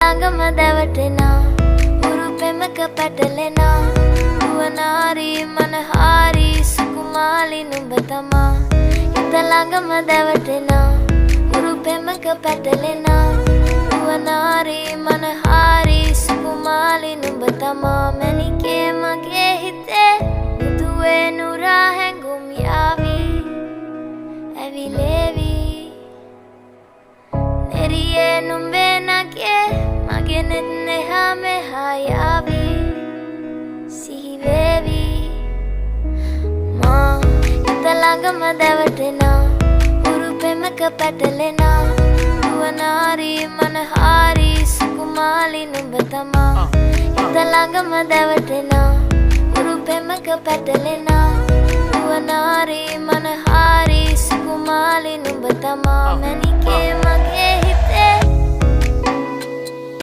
ළඟම දැවටෙනා උරු පෙමක පැටලෙනා නුවනාරි මනහාරි සුකුමාලි නුඹ තමා හිත ළඟම දැවටෙනා උරු පෙමක පැටලෙනා නුවනාරි මනහාරි සුකුමාලි නුඹ තමා මැණිකේ මගේ හිතේ මුදුවේ නුරා හැඟුම් යාවි ඇවිලේවි නෙරියේ නුඹේ නගේ මගේ නෙත් නෙහා මෙහා යාවි සිහිවේවි මා හිත ළඟම දැවටෙනා උරු පෙමක පැටලෙනා නුවනාරි මනහාරි සුකුමාලි නුඹ තමා හිත ළඟම දැවටෙනා උරු පෙමක පැටලෙනා නුවනාරි මනහාරි සුකුමාලි නුඹ තමා මැණිකේ මගේ හිතේ